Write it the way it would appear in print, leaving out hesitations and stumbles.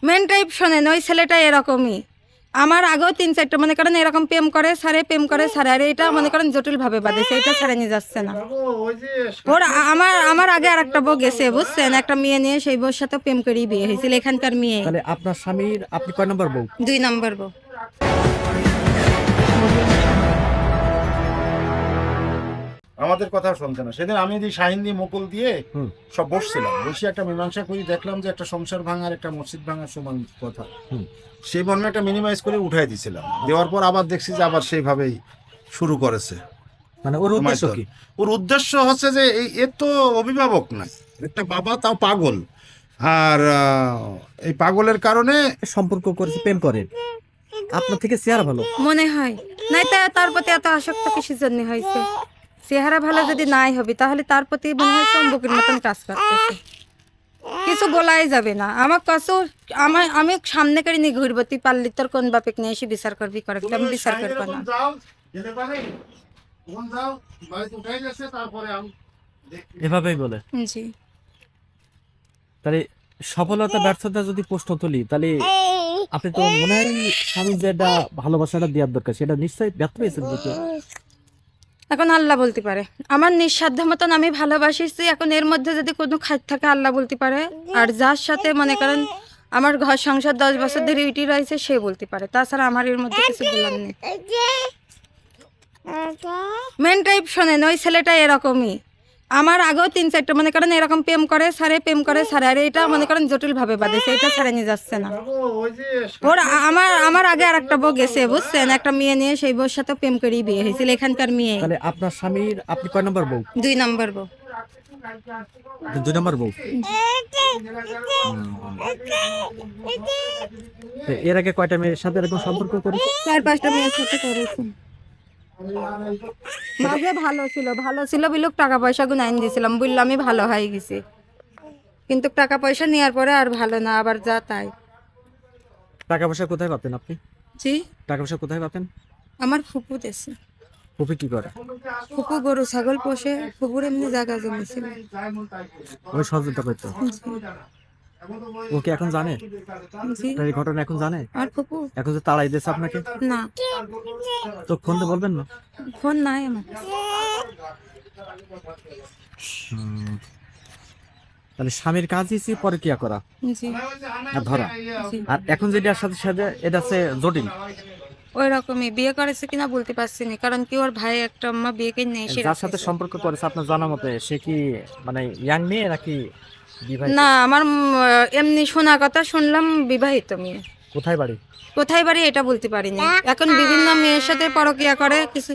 Main type শোনেন, ওই ছেলেটা এরকমই। আমার আগেও 3-4টা মনে করেন এরকম প্রেম করে সারে, আর এটা মনে করেন জটিল ভাবে বাঁধেছে, এটা ছেড়ে নিয়ে যাচ্ছে না। ওর আমার আগে আর একটা বউ গেছে বুঝছেন, একটা মেয়ে নিয়ে, সেই বউর সাথে প্রেম করেই বিয়ে হয়েছিল, এখানকার মেয়ে। তাহলে আপনার স্বামীর আপনি কয় নম্বর বউ? 2 নম্বর বউ। আমাদের কথা শুনতে না। সেদিন আমি শাহিন দিয়ে মুকুল দিয়ে সব বসছিলাম, বসে একটা মীমাংসা করি, দেখলাম যে একটা সংসার ভাঙার একটা মসজিদ ভাঙার সমান কথা। সেই বর্ণনা একটা মিনিমাইজ করে উঠাই দিয়েছিলাম, দেওয়ার পর আবার দেখছি যে আবার সেইভাবেই শুরু করেছে। মানে ওর উদ্দেশ্য কি? ওর উদ্দেশ্য হচ্ছে যে এর তো অভিভাবক না, একটা বাবা, তাও পাগল। আর এই পাগলের কারণে সম্পর্ক করেছে, প্রেম করেন, আপনার থেকে চেহারা ভালো মনে হয় নাই, তার প্রতি এত আসক্ত কিসের জন্য হয়েছে? চেহারা ভালো যদি নাই হবে তাহলে তার প্রতি মনে হয় চম্বকের মতন কাজ করতেছে। কিছু বলাই যাবে না আমার কাছে। আমি সামনে করে নিয়ে ঘুরবো, তুই পারলি তোর কোন বাপেক নিয়ে এসে বিচার করবি, আমি বিচার করবো না। এভাবেই বলে। জি। তাহলে সফলতা ব্যর্থতা যদি প্রশ্ন তুলি, তাহলে আপনি তো মনে হয় স্বামী যেটা ভালোবাসাটা দেওয়ার দরকার সেটা নিশ্চয়ই ব্যর্থ হয়েছেন। এখন আল্লাহ বলতে পারে, আমার নিঃসাধ্য মতন আমি ভালোবাসিছি, এখন এর মধ্যে যদি কোনো খাদ থাকে আল্লাহ বলতে পারে। আর যার সাথে মনে করেন আমার ঘর সংসার 10 বছর ধরে ইটি রয়েছে সে বলতে পারে, তাছাড়া আমার এর মধ্যে কিছু বলার নেই। মেন টাইপ শোনেন, ওই ছেলেটা এরকমই। আমার আগেও 3-4টা মনে করেন এরকম প্রেম করে সারে, আর এটা মনে করেন জটিল ভাবে বাঁধেছে, এটা ছেড়ে নিয়ে যাচ্ছে না। ওর আমার আগে আর একটা বউ গেছে বুঝছেন, একটা মেয়ে নিয়ে, সেই বউর সাথে প্রেম করেই বিয়ে হয়েছিল, এখানকার মেয়ে। তাহলে আপনার স্বামীর আপনি কয় নম্বর বউ? 2 নম্বর বউ। 2 নম্বর বউ। এর আগে কয়টা মেয়ের সাথে এরকম সম্পর্ক করেছে? 4-5টা মেয়ের সাথে করেছে। মাঝে ভালো ছিল বিলুক টাকা পয়সা গুণ আইন দিয়েছিলাম, বললাম আমি ভালো হয়ে গেছি, কিন্তু টাকা পয়সা নেওয়ার পরে আর ভালো না, আবার যা তাই। টাকা পয়সা কোথায় পাতেন আপনি? জি, টাকা পয়সা কোথায় পাতেন? আমার ফুপু দেশে। ফুপি কি করে? ফুপু গরু ছাগল পোষে, ফুপুর এমনি জায়গা জমি ছিল। ওই সহযোগিতা করতো। ও কি এখন জানে জি, এই ঘটনা? এখন জানে? আর ফুপু এখন যে তাড়াই দিয়েছে আপনাকে, না, তো ফোন দিয়ে বলবেন না? ফোন নাই আমার। তাহলে স্বামীর কাজই ছিল পরকিয়া করা জি, আর ধরা। জি, আর এখন যেটার সাথে সাথে এটা হচ্ছে জটিল। ওই রকমই বিয়ে করেছে কিনা বলতে পারছি না, কারণ কি ওর ভাই একটা আম্মা বিয়েকে নিয়ে এসে যার সাথে সম্পর্ক করেছে আপনার জানা মতে সে কি মানে ইয়াং মেয়ে নাকি বিবাহিত? না, আমার এমনি শোনা কথা শুনলাম বিবাহিত মেয়ে। কোথায় বাড়ি? কোথায় বাড়ি এটা বলতে পারিনি, এখন বিভিন্ন মেয়ের সাথে পরকিয়া করে কিছু।